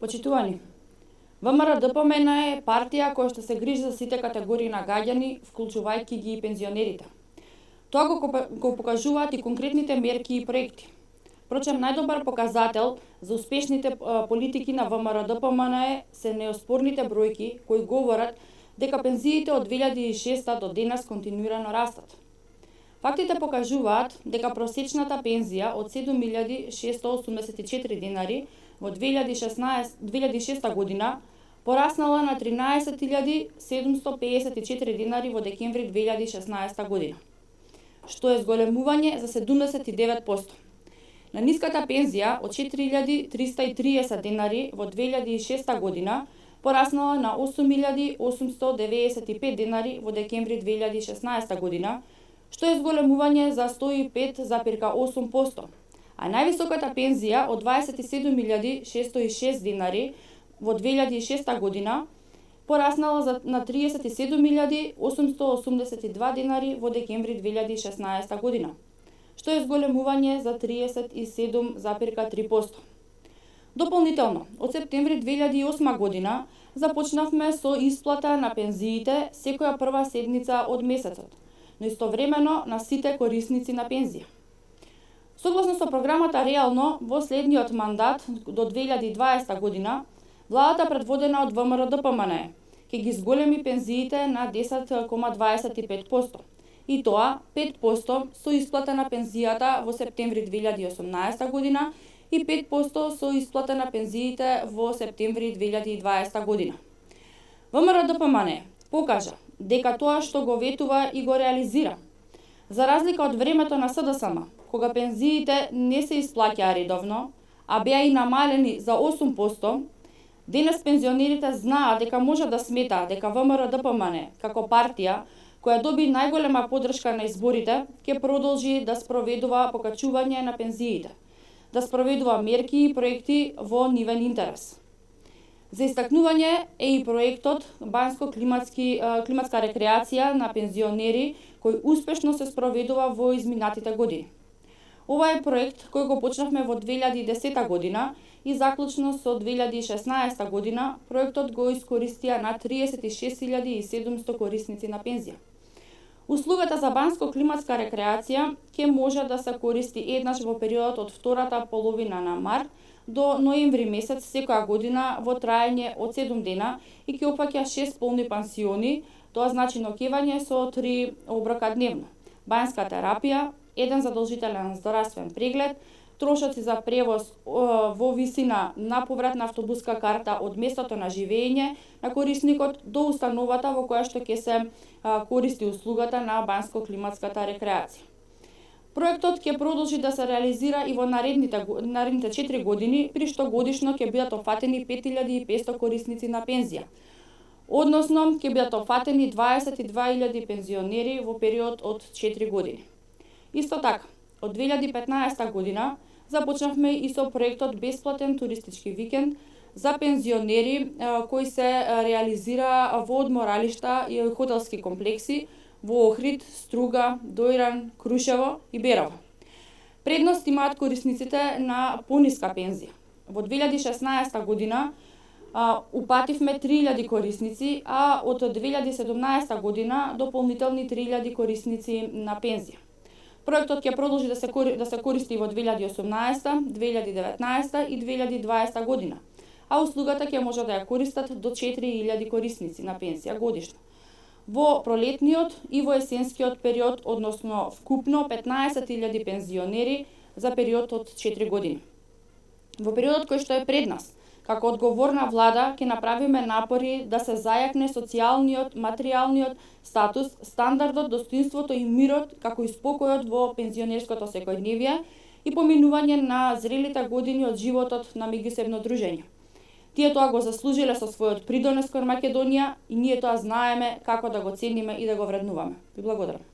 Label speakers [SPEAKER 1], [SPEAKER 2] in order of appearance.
[SPEAKER 1] Почитувани, ВМРО-ДПМН е партија која што се грижи за сите категории на граѓани, вклучувајќи ги и пензионерите. Тоа го покажуваат и конкретните мерки и проекти. Впрочем, најдобар показател за успешните политики на ВМРО-ДПМН се неоспорните бројки кои говорат дека пензиите од 2006 до денес континуирано растат. Фактите покажуваат дека просечната пензија од 7.684 денари во 2006 година пораснала на 13.754 денари во декември 2016 година, што е зголемување за 79%. На ниската пензија од 4.330 денари во 2006 година пораснала на 8.895 денари во декември 2016 година, што е зголемување за 105,8%, а највисоката пензија од 27.606 денари во 2006 година пораснала на 37.882 денари во декември 2016 година, што е зголемување за 37,3%. Дополнително, од септември 2008 година започнавме со исплата на пензиите секоја прва седмица од месецот, но истовремено на сите корисници на пензија. Согласно со програмата Реално, во следниот мандат до 2020 година, владата предводена од ВМРО-ДПМН ќе ги зголеми пензиите на 10,25%, и тоа 5% со исплата на пензијата во септември 2018 година и 5% со исплата на пензиите во септември 2020 година. ВМРО-ДПМН покажа дека тоа што го ветува и го реализира. За разлика од времето на СДСМ, кога пензиите не се исплаќаа редовно, а беа и намалени за 8%, денес пензионерите знаат дека може да сметаат дека ВМРО-ДПМН, како партија која доби најголема поддршка на изборите, ќе продолжи да спроведува покачување на пензиите, да спроведува мерки и проекти во нивен интерес. За истакнување е и проектот Банско-климатска рекреација на пензионери, кој успешно се спроведува во изминатите години. Ова е проект кој го почнавме во 2010 година и заклучно со 2016 година проектот го искористија на 36.700 корисници на пензија. Услугата за банско-климатска рекреација ќе може да се користи еднаш во периодот од втората половина на март до ноември месец секоја година во траење од 7 дена и ќе опфаќа 6 полни пансиони, тоа значи ноќевање со 3 оброка дневно, банјска терапија, еден задолжителен здравствен преглед, трошоци за превоз во висина на повратна автобуска карта од местото на живење на корисникот до установата во која што ќе се користи услугата на банско-климатската рекреација. Проектот ќе продолжи да се реализира и во наредните 4 години, при што годишно ќе бидат опфатени 5.500 корисници на пензија. Односно, ќе бидат опфатени 22.000 пензионери во период од 4 години. Исто така, од 2015 година започнавме и со проектот Бесплатен туристички викенд за пензионери кои се реализира во одморалишта и хотелски комплекси во Охрид, Струга, Дојран, Крушево и Берово. Предност имаат корисниците на пониска пензија. Во 2016 година упативме 3.000 корисници, а од 2017 година дополнителни 3.000 корисници на пензија. Проектот ќе продолжи да се користи во 2018, 2019 и 2020 година, а услугата ќе може да ја користат до 4.000 корисници на пензија годишно. Во пролетниот и во есенскиот период, односно вкупно 15.000 пензионери за период од 4 години. Во периодот кој што е пред нас, како одговорна влада, ќе направиме напори да се зајакне социјалниот, материјалниот статус, стандардот, достоинството и мирот, како и спокојот во пензионерското секојдневие и поминување на зрелите години од животот на меѓусебно дружење. Тие тоа го заслужиле со својот придонес кон Македонија и ние тоа знаеме како да го цениме и да го вреднуваме. Ви благодарам.